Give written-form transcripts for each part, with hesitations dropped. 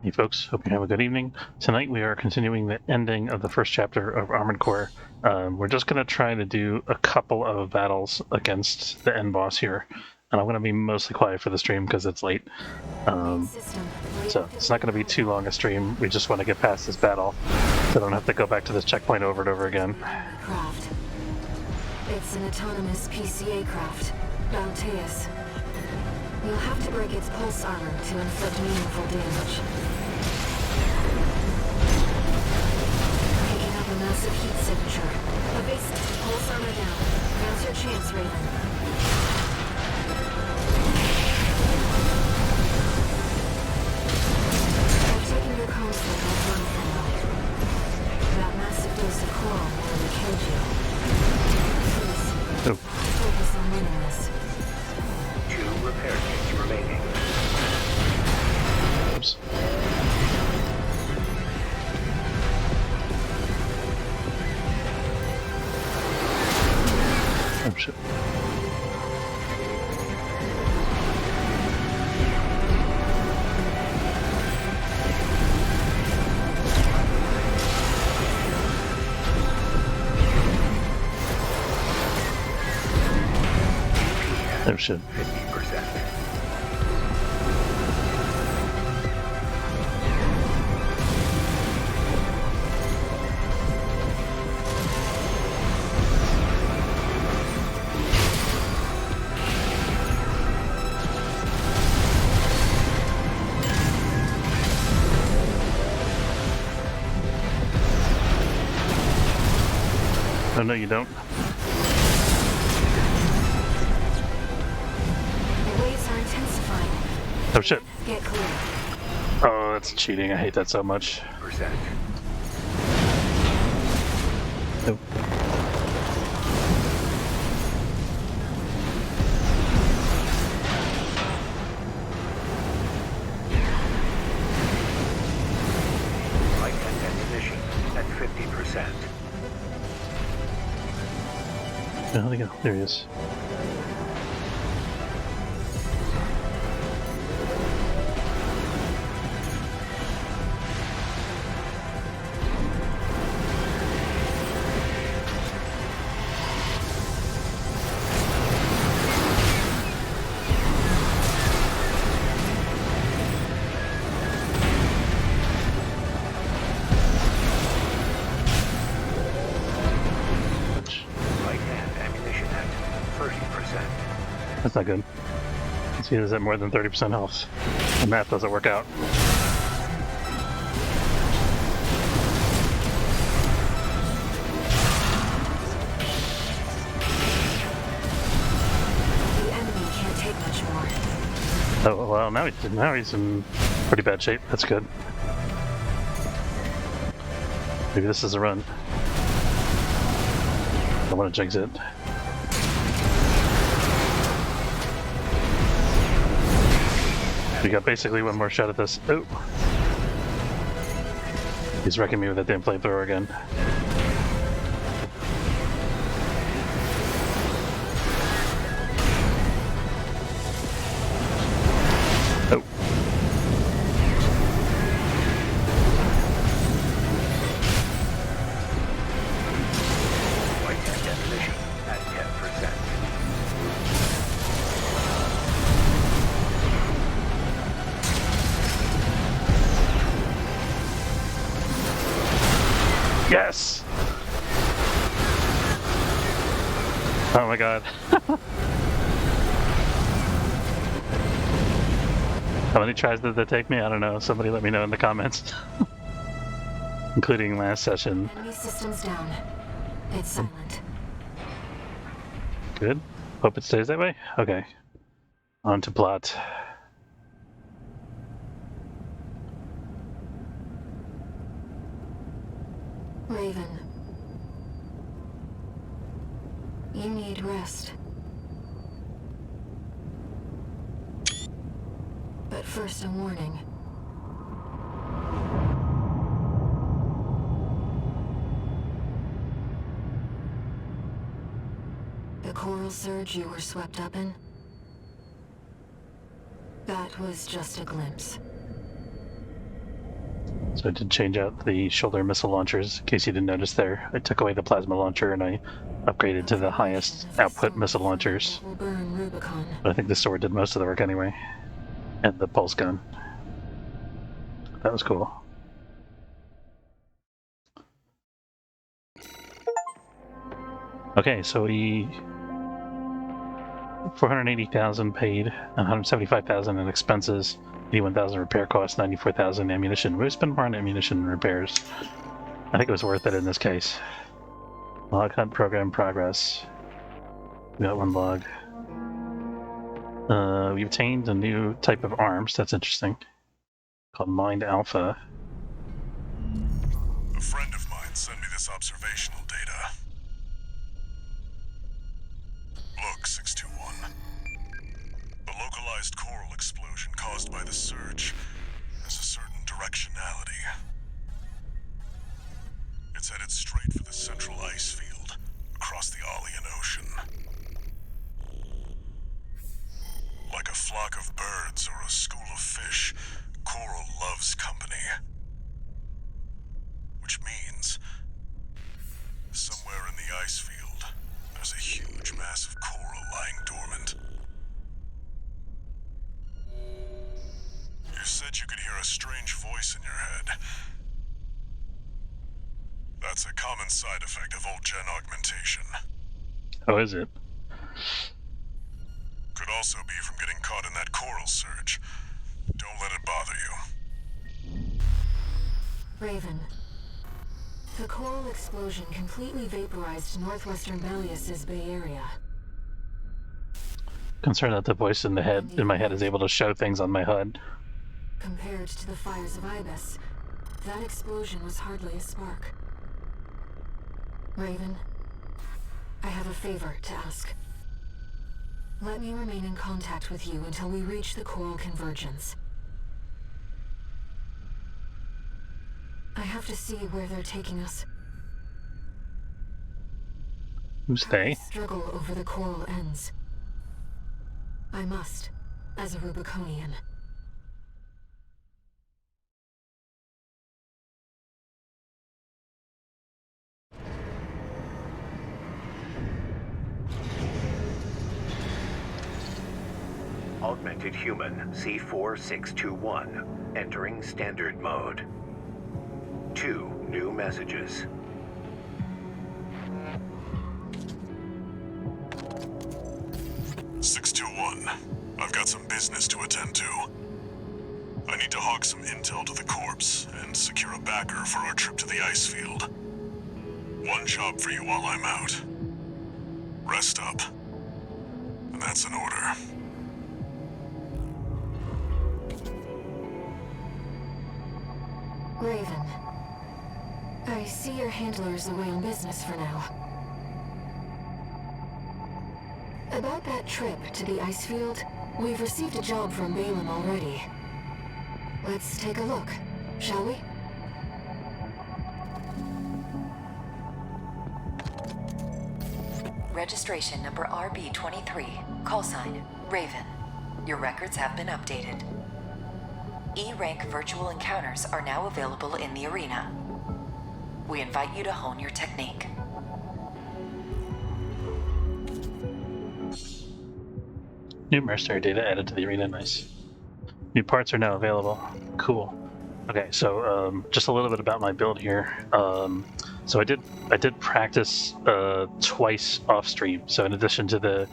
Hey folks, hope you have a good evening. Tonight we are continuing the ending of the first chapter of Armored Core. We're just going to try to do a couple of battles against the end boss here. And I'm going to be mostly quiet for the stream because it's late. So it's not going to be too long a stream. We just want to get past this battle so I don't have to go back to this checkpoint over and over again. It's an autonomous PCA craft, Balteus. You'll have to break its pulse armor to inflict meaningful damage. Picking up a massive heat signature. Evasive, pulse armor down. Now's your chance, Raven. I've taken your console offline for now. That massive dose of coral nearly killed you. Please, focus on winning this. 2 repair kits remaining. Oops. Oh shit. Oh shit. 50%. Oh no, you don't. The waves are intensifying. Oh shit. Get clear. Oh, that's cheating. I hate that so much. Percent. Nope. Light and ammunition at 50%. Oh, there you go. There he is. Light and ammunition at 30%. That's not good. He is at more than 30% health. The math doesn't work out. The enemy can't take much more. Oh well, now he's in pretty bad shape. That's good. Maybe this is a run. I want to jinx it. We got basically one more shot at this. Oh! He's wrecking me with that damn flamethrower again. Oh. Light and ammunition at 10%. Yes! Oh my god. How many tries did that take me? I don't know. Somebody let me know in the comments. Including last session. Enemy systems down. It's silent. Good. Hope it stays that way. Okay. On to plot. Raven. You need rest. But first, a warning. The coral surge you were swept up in? That was just a glimpse. So I did change out the shoulder missile launchers, in case you didn't notice there. I took away the plasma launcher and I upgraded to the highest output missile launchers. Will burn Rubicon. But I think the sword did most of the work anyway. And the pulse gun. That was cool. Okay, so we 480,000 paid, 175,000 in expenses, 81,000 repair costs, 94,000 ammunition. We spent more on ammunition repairs. I think it was worth it in this case. Log hunt program progress. We got one log. We obtained a new type of arms. That's interesting. Called Mind Alpha. A friend of mine sent me this observational data. Look, 621. The localized coral explosion caused by the surge has a certain directionality. It's headed straight for the central ice field across the Arlean Ocean. Like a flock of birds or a school of fish, coral loves company. Which means, somewhere in the ice field, there's a huge mass of coral lying dormant. You said you could hear a strange voice in your head. That's a common side effect of old gen augmentation. Oh, is it? Could also be from getting caught in that coral surge. Don't let it bother you. Raven. The coral explosion completely vaporized northwestern Belius's Bay Area. Concerned that the voice in my head is able to show things on my HUD. Compared to the fires of Ibis, that explosion was hardly a spark. Raven, I have a favor to ask. Let me remain in contact with you until we reach the coral convergence. I have to see where they're taking us. Who's they? Struggle over the coral ends. I must, as a Rubiconian. Augmented human C4621 entering standard mode. 2 new messages. I've got some business to attend to. I need to hawk some intel to the corpse and secure a backer for our trip to the ice field. One job for you while I'm out. Rest up. And that's an order. Raven, I see your handler's away on business for now. About that trip to the ice field, we've received a job from Balin already. Let's take a look, shall we? Registration number RB23, call sign Raven. Your records have been updated. E-rank virtual encounters are now available in the arena. We invite you to hone your technique. New mercenary data added to the arena, nice. New parts are now available. Cool. Okay, so just a little bit about my build here. So I did practice twice off stream. So in addition to the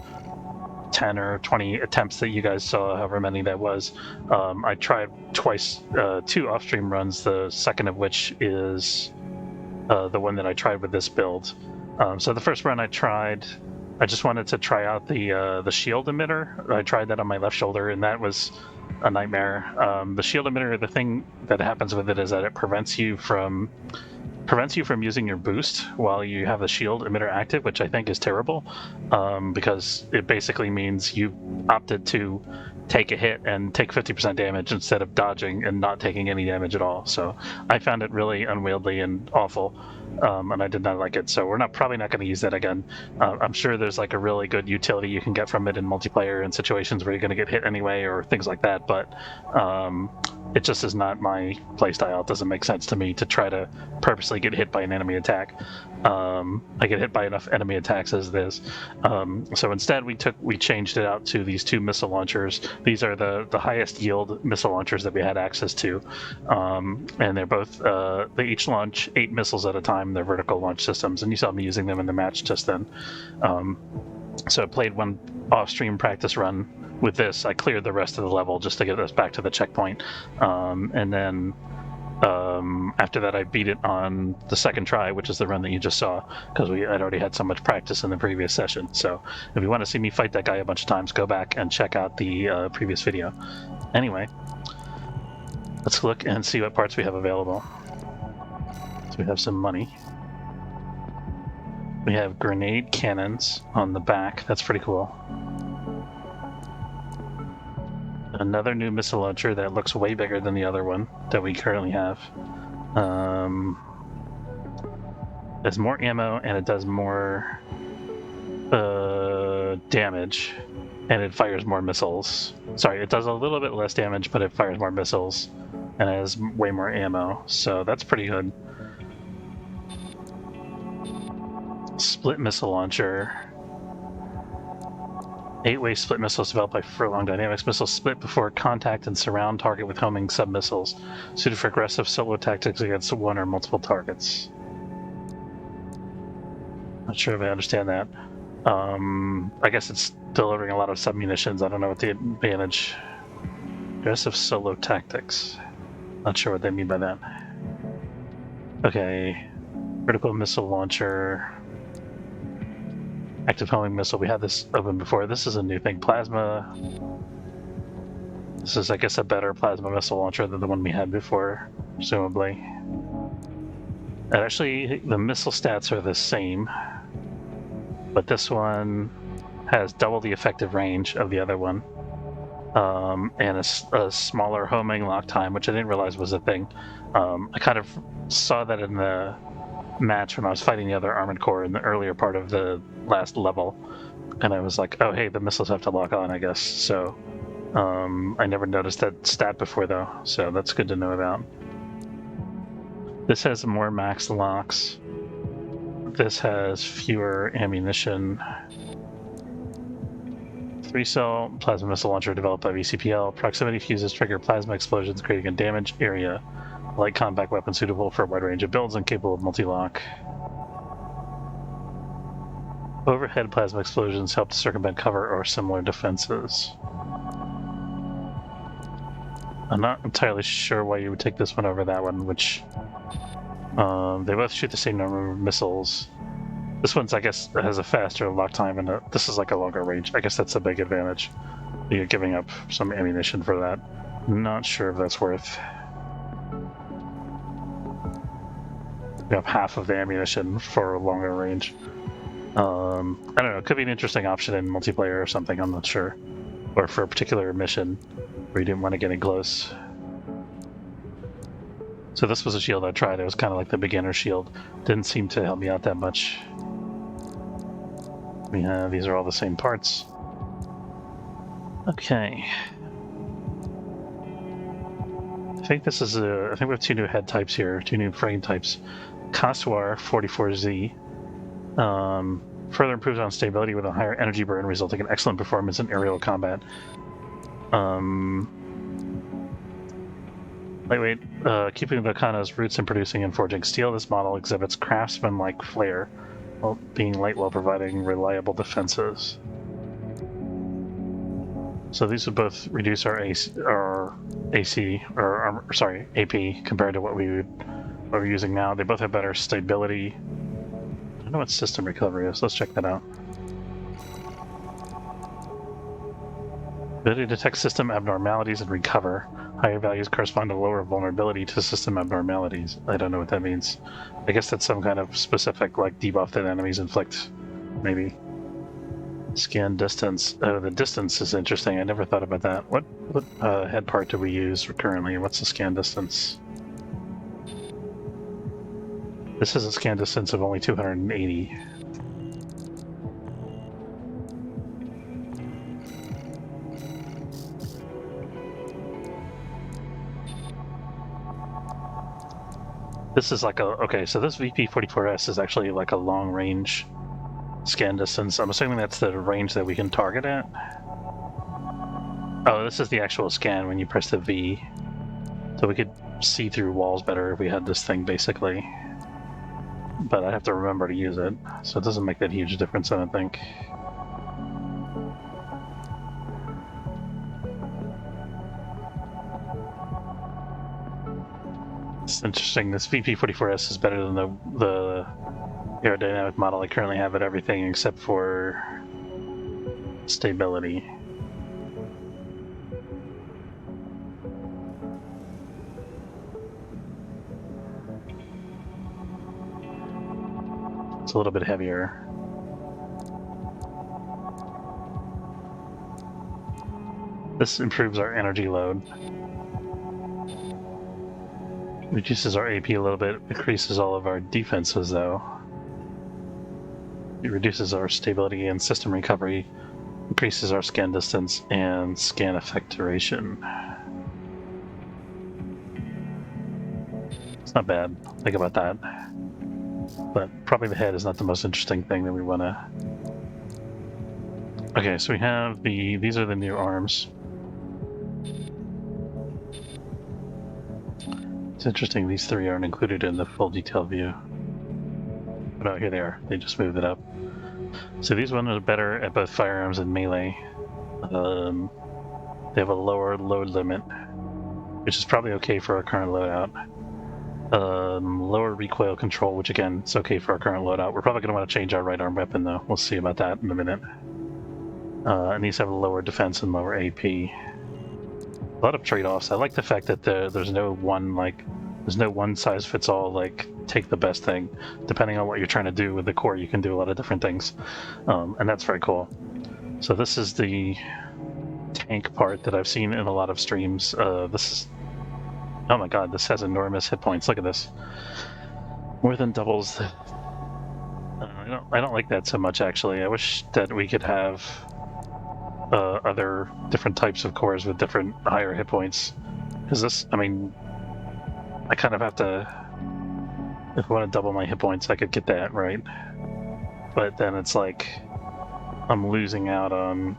10 or 20 attempts that you guys saw, however many that was, I tried twice, 2 off stream runs. The second of which is the one that I tried with this build. So the first run I just wanted to try out the shield emitter. I tried that on my left shoulder, and that was a nightmare. The shield emitter, the thing that happens with it is that it prevents you from using your boost while you have the shield emitter active, which I think is terrible, because it basically means you opted to take a hit and take 50% damage instead of dodging and not taking any damage at all. So I found it really unwieldy and awful. and I did not like it. So we're probably not going to use that again. I'm sure there's like a really good utility you can get from it in multiplayer in situations where you're going to get hit anyway or things like that. But it just is not my playstyle. It doesn't make sense to me to try to purposely get hit by an enemy attack. I get hit by enough enemy attacks as it is. So instead, we changed it out to these 2 missile launchers. These are the highest yield missile launchers that we had access to, and they're both they each launch 8 missiles at a time. They're vertical launch systems, and you saw me using them in the match just then. So I played one off-stream practice run with this. I cleared the rest of the level just to get us back to the checkpoint, and then after that I beat it on the second try, which is the run that you just saw, because I'd already had so much practice in the previous session. So if you want to see me fight that guy a bunch of times, go back and check out the previous video. Anyway, let's look and see what parts we have available. So we have some money. We have grenade cannons on the back. That's pretty cool. Another new missile launcher that looks way bigger than the other one that we currently have. There's more ammo and it does more damage, and it fires more missiles. Sorry, it does a little bit less damage, but it fires more missiles and has way more ammo, so that's pretty good. Split missile launcher. 8-way split missiles developed by Furlong Dynamics. Missiles split before contact and surround target with homing sub-missiles, suited for aggressive solo tactics against one or multiple targets. Not sure if I understand that. I guess it's delivering a lot of sub-munitions. I don't know what the advantage. Aggressive solo tactics. Not sure what they mean by that. Okay. Vertical missile launcher. Active homing missile. We had this open before. This is a new thing. Plasma. This is, I guess, a better plasma missile launcher than the one we had before, presumably. And actually, the missile stats are the same, but this one has double the effective range of the other one, and a smaller homing lock time, which I didn't realize was a thing. I kind of saw that in the match when I was fighting the other Armored Corps in the earlier part of the last level, and I was like, oh hey, the missiles have to lock on, I guess. So I never noticed that stat before though, so that's good to know about. This has more max locks. This has fewer ammunition. 3-cell plasma missile launcher developed by VCPL. Proximity fuses trigger plasma explosions, creating a damage area. Light combat weapon suitable for a wide range of builds and capable of multi-lock. Overhead plasma explosions help to circumvent cover or similar defenses. I'm not entirely sure why you would take this one over that one, which they both shoot the same number of missiles. This one's, I guess, has a faster lock time, and this is like a longer range. I guess that's a big advantage. You're giving up some ammunition for that. Not sure if that's worth. You have half of the ammunition for a longer range. I don't know, it could be an interesting option in multiplayer or something, I'm not sure. Or for a particular mission where you didn't want to get in close. So this was a shield I tried. It was kind of like the beginner shield. Didn't seem to help me out that much. These are all the same parts. Okay. I think this is I think we have 2 new head types here, 2 new frame types. Kaswar 44Z further improves on stability with a higher energy burn, resulting in excellent performance in aerial combat. Lightweight, keeping the Kana's roots in producing and forging steel, this model exhibits craftsman-like flair, while being light while providing reliable defenses. So these would both reduce our AP compared to what we're using now. They both have better stability. I don't know what system recovery is. Let's check that out. Ability to detect system abnormalities and recover. Higher values correspond to lower vulnerability to system abnormalities. I don't know what that means. I guess that's some kind of specific, like, debuff that enemies inflict, maybe. Scan distance. Oh, the distance is interesting. I never thought about that. What head part do we use currently? What's the scan distance? This is a scan distance of only 280. This is like a... Okay, so this VP-44S is actually like a long-range scan distance. I'm assuming that's the range that we can target at. Oh, this is the actual scan when you press the V. So we could see through walls better if we had this thing, basically. But I have to remember to use it, so it doesn't make that huge difference, I don't think. It's interesting. This VP-44S is better than the aerodynamic model I currently have at everything except for stability. It's a little bit heavier. This improves our energy load. Reduces our AP a little bit, increases all of our defenses though. It reduces our stability and system recovery, increases our scan distance and scan effect duration. It's not bad. Think about that. But probably the head is not the most interesting thing that we want to... Okay, so we have these are the new arms. It's interesting, these three aren't included in the full detail view. But oh, here they are. They just moved it up. So these ones are better at both firearms and melee. They have a lower load limit, which is probably okay for our current loadout. Lower recoil control, which again, it's okay for our current loadout. We're probably going to want to change our right arm weapon though. We'll see about that in a minute. And these have a lower defense and lower AP. A lot of trade-offs. I like the fact that there's no one size fits all, like, take the best thing. Depending on what you're trying to do with the core, you can do a lot of different things. And that's very cool. So this is the tank part that I've seen in a lot of streams. This is... Oh my god, this has enormous hit points. Look at this. More than doubles. I don't like that so much, actually. I wish that we could have other different types of cores with different higher hit points. Because this, I mean, I kind of have to... If I want to double my hit points, I could get that, right? But then it's like... I'm losing out on...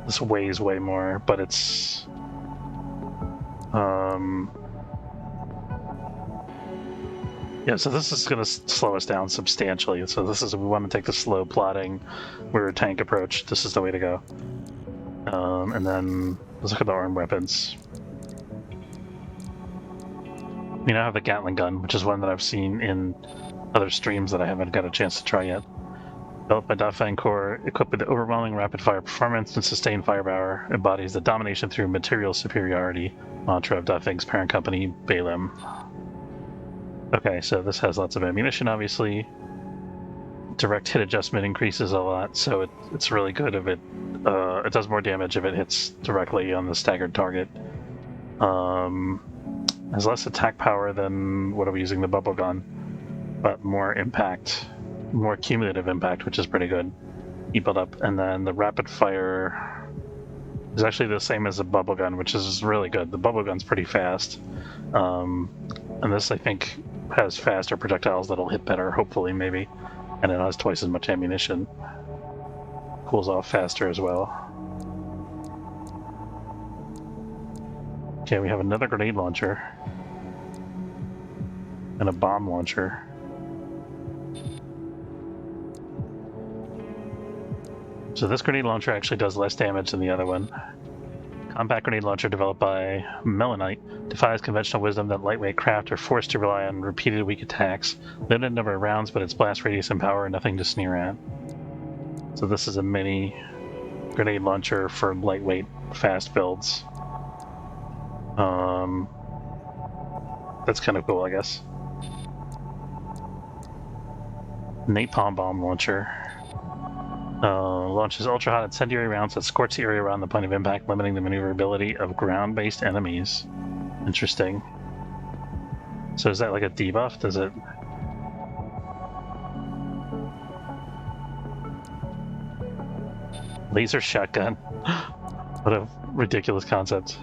This weighs way more, but it's... Yeah, so this is going to slow us down substantially. So this is, if we want to take the slow plotting, we're a tank approach, this is the way to go. And then, let's look at the arm weapons. We now have the Gatling gun, which is one that I've seen in other streams that I haven't got a chance to try yet. Developed by Dafeng Corps, equipped with overwhelming rapid-fire performance and sustained firepower, embodies the domination through material superiority mantra of Dafeng's parent company, Balam. Okay, so this has lots of ammunition, obviously. Direct hit adjustment increases a lot, so it's really good if it does more damage if it hits directly on the staggered target. Has less attack power than what are we using, the bubble gun, but more impact. More cumulative impact, which is pretty good. You build up, and then the rapid fire is actually the same as the bubble gun, which is really good. The bubble gun's pretty fast, and this I think has faster projectiles that'll hit better, hopefully, maybe, and it has twice as much ammunition. Cools off faster as well. Okay, we have another grenade launcher and a bomb launcher. So this grenade launcher actually does less damage than the other one. Compact grenade launcher developed by Melanite defies conventional wisdom that lightweight craft are forced to rely on repeated weak attacks. Limited number of rounds, but its blast radius and power are nothing to sneer at. So this is a mini grenade launcher for lightweight, fast builds. That's kind of cool, I guess. Napalm bomb launcher. Launches ultra-hot incendiary rounds that scorch the area around the point of impact, limiting the maneuverability of ground-based enemies. Interesting. So is that like a debuff? Does it... Laser shotgun. What a ridiculous concept.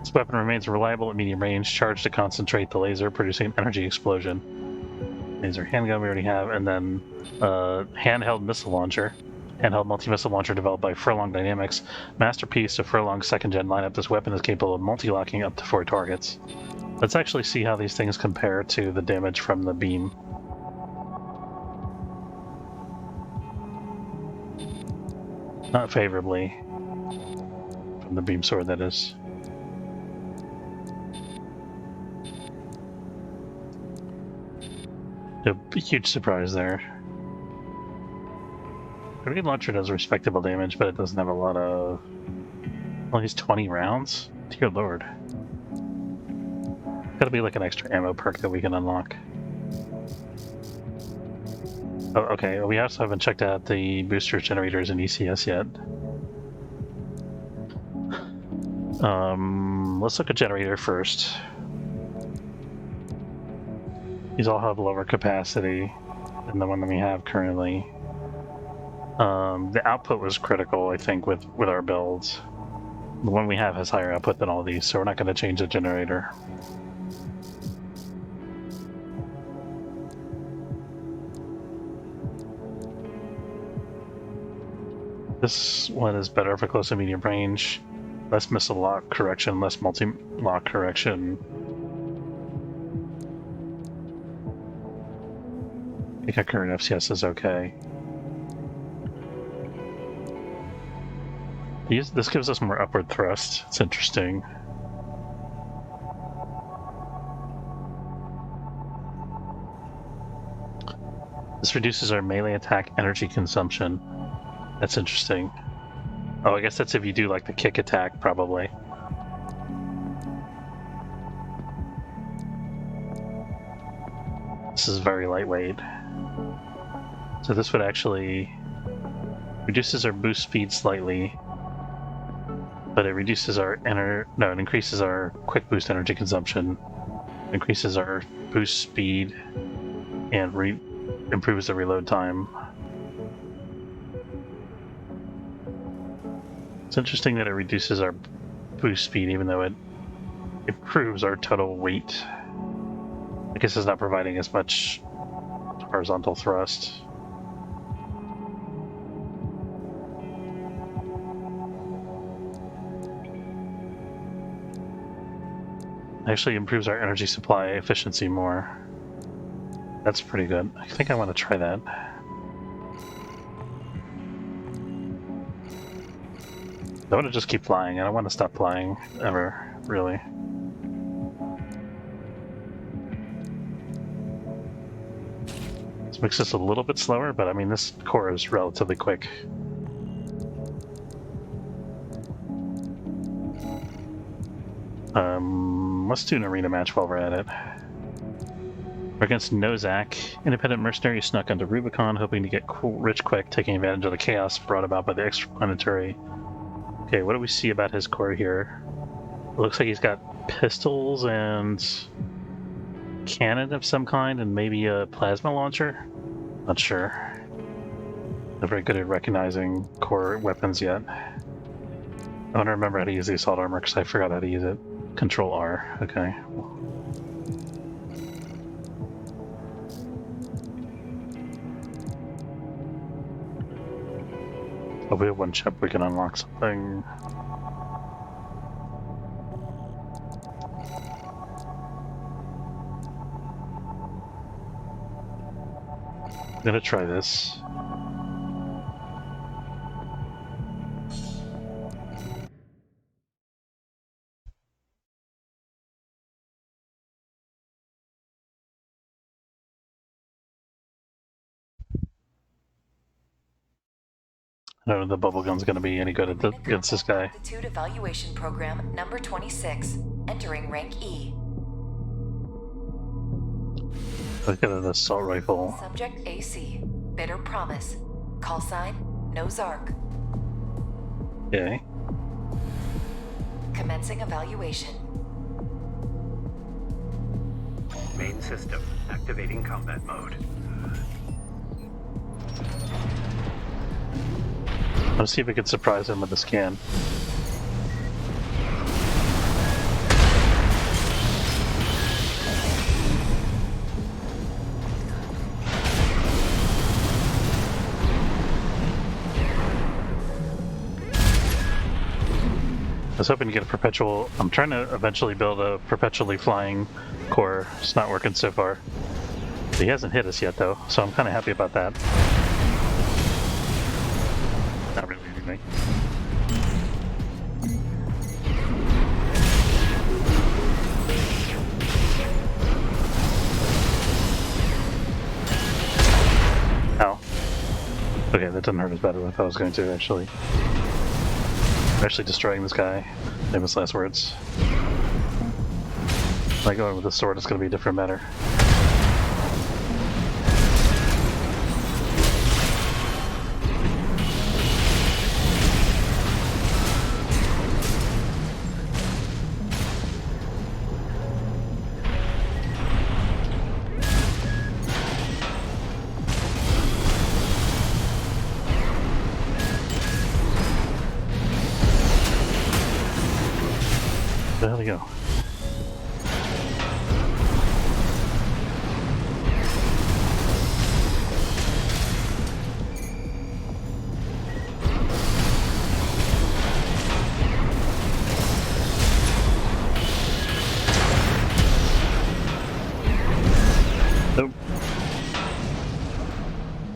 This weapon remains reliable at medium range, charged to concentrate the laser, producing an energy explosion. Laser handgun we already have, and then handheld missile launcher. Handheld multi-missile launcher developed by Furlong Dynamics. Masterpiece of Furlong's second-gen lineup, this weapon is capable of multi-locking up to 4 targets. Let's actually see how these things compare to the damage from the beam. Not favorably. From the beam sword, that is. A huge surprise there. Grenade launcher does respectable damage, but it doesn't have a lot of... Well, he's 20 rounds? Dear lord. Gotta be like an extra ammo perk that we can unlock. Oh, okay, we also haven't checked out the booster generators in ECS yet. Let's look at generator first. These all have lower capacity than the one that we have currently. The output was critical, I think, with our builds. The one we have has higher output than all these, so we're not going to change the generator. This one is better for close and medium range. Less missile lock correction, less multi-lock correction. I think our current FCS is okay. This gives us more upward thrust. It's interesting. This reduces our melee attack energy consumption. That's interesting. Oh, I guess that's if you do like the kick attack, probably. This is very lightweight. So this would actually reduces our boost speed slightly, but it reduces our it increases our quick boost energy consumption, increases our boost speed, and improves the reload time. It's interesting that it reduces our boost speed even though it improves our total weight. I guess it's not providing as much horizontal thrust. Actually improves our energy supply efficiency more. That's pretty good. I think I want to try that. I want to just keep flying. I don't want to stop flying ever, really. This makes us a little bit slower, but I mean, this core is relatively quick. Let's do an arena match while we're at it. We're against Nozak, independent mercenary snuck onto Rubicon, hoping to get rich quick, taking advantage of the chaos brought about by the extraplanetary. Okay, what do we see about his core here? It looks like he's got pistols and cannon of some kind, and maybe a plasma launcher? Not sure. Not very good at recognizing core weapons yet. I want to remember how to use the assault armor because I forgot how to use it. Control R, okay. Oh, we have one chip, we can unlock something. I'm gonna try this. I don't know if the bubble gun's gonna be any good against this guy. Altitude Evaluation Program number 26, entering rank E. Look at an assault rifle. Subject AC, Bitter Promise. Call sign, Nozark. Okay. Commencing evaluation. main system. Activating combat mode. Let's see if we can surprise him with a scan. I was hoping to get a perpetual. I'm trying to eventually build a perpetually flying core. It's not working so far. He hasn't hit us yet, though, so I'm kind of happy about that. Not really anything. Ow. Okay, that didn't hurt as bad as I thought it was going to, actually. I'm actually destroying this guy. Famous last words. If I go in with the sword, it's going to be a different matter. There we go. Nope.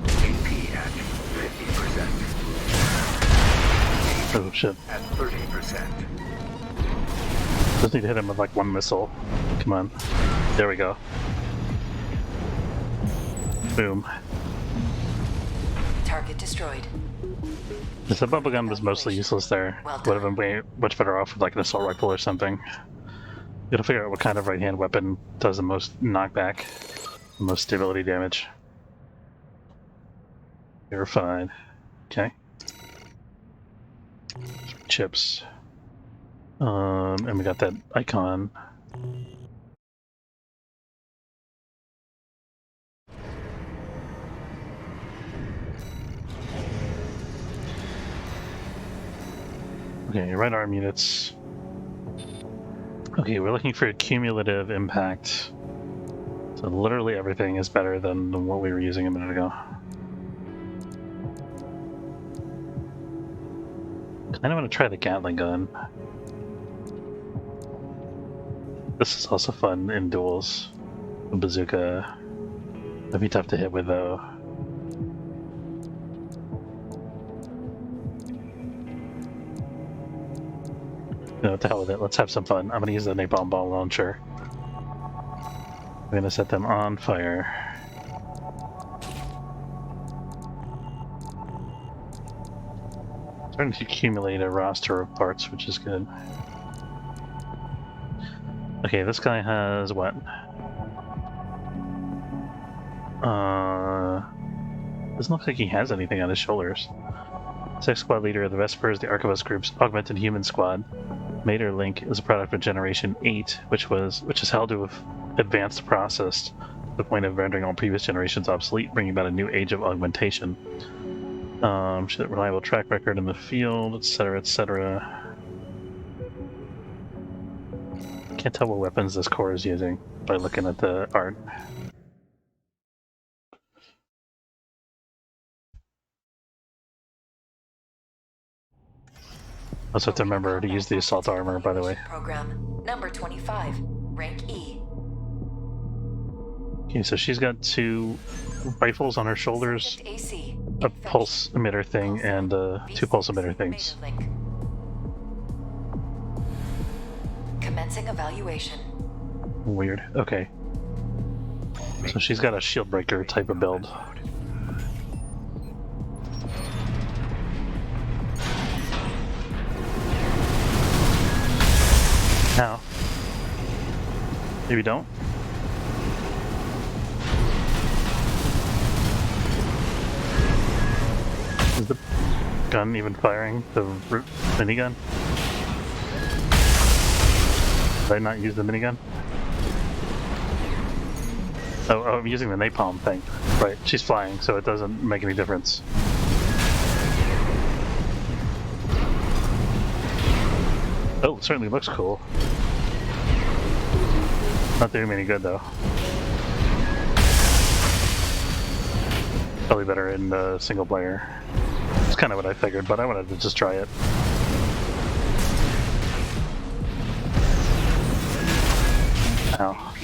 AP at 50%. Oh shit. At 30%. Just need to hit him with like one missile. Come on. There we go. Boom. Target destroyed. The bubble gun was mostly useless there. Well Would done. have been way much better off with like an assault rifle or something. Gotta figure out what kind of right hand weapon does the most knockback, the most stability damage. You're fine. Okay. Chips. And we got that icon. Okay, right arm units. Okay, we're looking for a cumulative impact. So literally everything is better than what we were using a minute ago. Kinda want to try the Gatling gun. This is also fun in duels. A bazooka. That'd be tough to hit with though. No, what the hell with it. Let's have some fun. I'm gonna use the napalm bomb launcher. I'm gonna set them on fire. Starting to accumulate a roster of parts, which is good. Okay, this guy has what? Doesn't look like he has anything on his shoulders. Sex Squad leader of the Vespers, the Archivist Group's augmented human squad. Mater Link is a product of Generation 8, which is held to have advanced processed to the point of rendering all previous generations obsolete, bringing about a new age of augmentation. Should have reliable track record in the field, etc., etc. Can't tell what weapons this core is using by looking at the art. Also have to remember to use the assault armor, by the way. Program number 25, rank E. Okay, so she's got 2 rifles on her shoulders, Subject AC. a pulse emitter thing, and 2 pulse emitter things. Mater Link. Commencing evaluation. Weird. Okay. So she's got a shield breaker type of build. Now. Maybe don't. Is the gun even firing? The minigun? Did I not use the minigun? Oh, I'm using the napalm thing. Right, she's flying, so it doesn't make any difference. Oh, it certainly looks cool. Not doing me any good, though. Probably better in single player. It's kind of what I figured, but I wanted to just try it. Ow.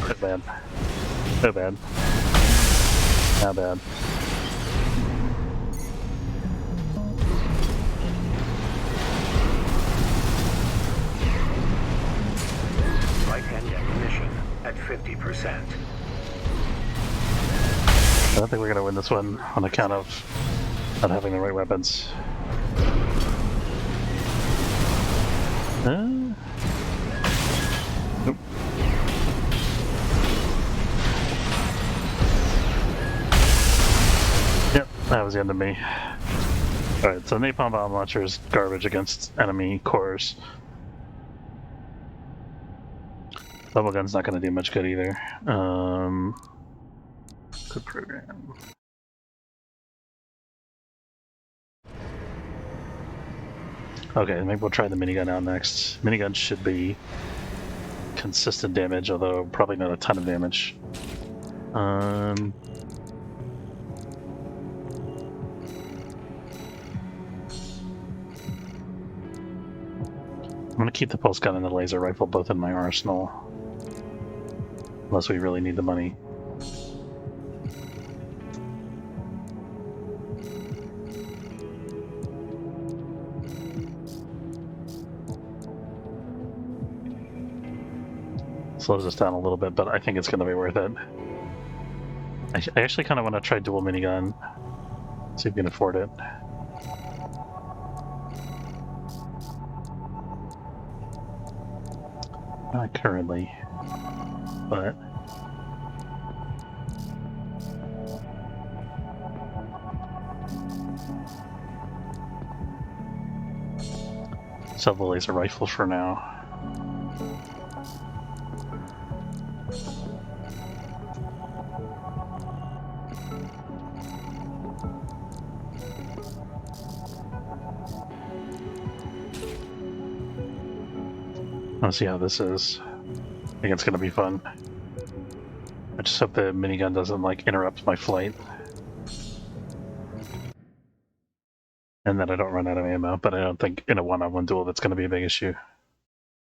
So bad. So bad. How bad. Right-hand ammunition at 50%. I don't think we're going to win this one on account of not having the right weapons. Nope. Yep, that was the end of me. Alright, so napalm bomb launcher is garbage against enemy cores. Bubble gun's not going to do much good either. Good program. Okay, maybe we'll try the minigun out next. Minigun should be consistent damage, although probably not a ton of damage. I'm gonna keep the pulse gun and the laser rifle both in my arsenal. Unless we really need the money. Slows us down a little bit, but I think it's going to be worth it. I actually kind of want to try dual minigun. See if we can afford it. Not currently, but... sell the laser rifle for now. Let's see how this is. I think it's gonna be fun. I just hope the minigun doesn't like interrupt my flight. And that I don't run out of ammo, but I don't think in a one-on-one duel that's gonna be a big issue.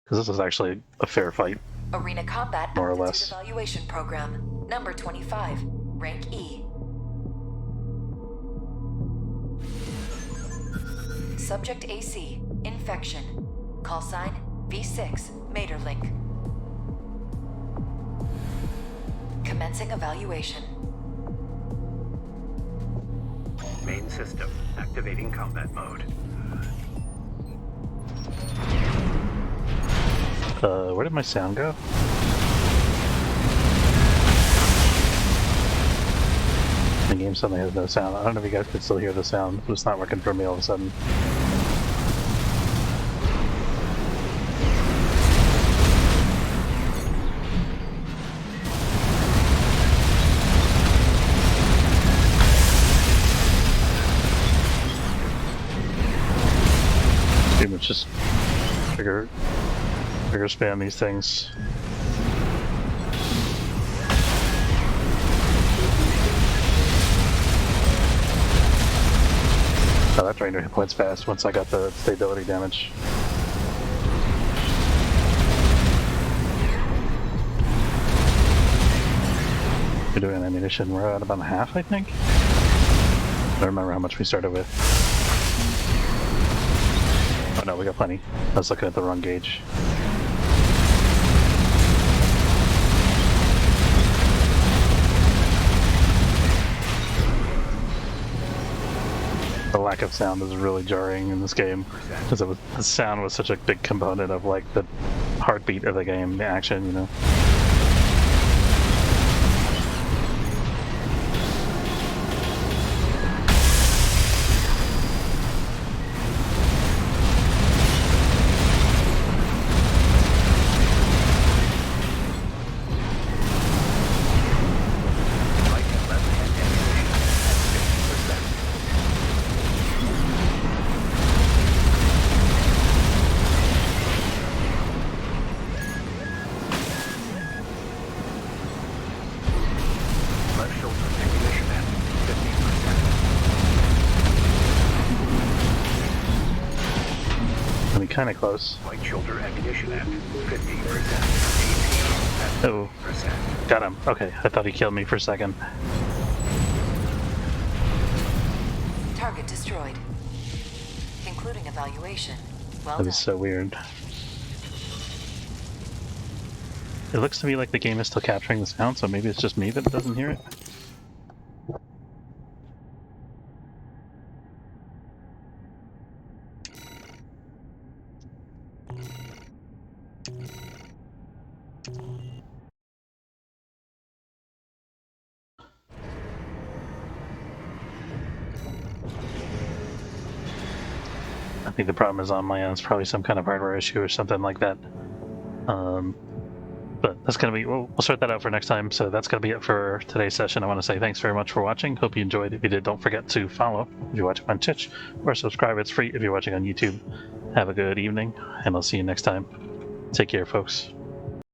Because this is actually a fair fight. Arena Combat More or Aptitude less. Evaluation Program, number 25, rank E. Subject AC, infection. Call sign V6, Materlink. Commencing evaluation. Main system activating combat mode. Where did my sound go? The game suddenly has no sound. I don't know if you guys could still hear the sound, but it's not working for me all of a sudden. Pretty much just trigger spam these things. Oh, that drained her hit points fast once I got the stability damage. We're doing ammunition. We're at about half, I think. I don't remember how much we started with. Oh no, we got plenty. I was looking at the wrong gauge. The lack of sound is really jarring in this game, because the sound was such a big component of like the heartbeat of the game, the action, you know. kind of close. Flight shoulder ammunition at 50%. Oh, got him. Okay, I thought he killed me for a second. Target destroyed. Concluding evaluation. Well That done. is so weird. It looks to me like the game is still capturing the sound, so maybe it's just me that doesn't hear it. I think the problem is on my end. It's probably some kind of hardware issue or something like that. But that's going to be, we'll sort that out for next time. So that's going to be it for today's session. I want to say thanks very much for watching. Hope you enjoyed. If you did, don't forget to follow if you're watching on Twitch, or subscribe. It's free if you're watching on YouTube. Have a good evening, and I'll see you next time. Take care, folks.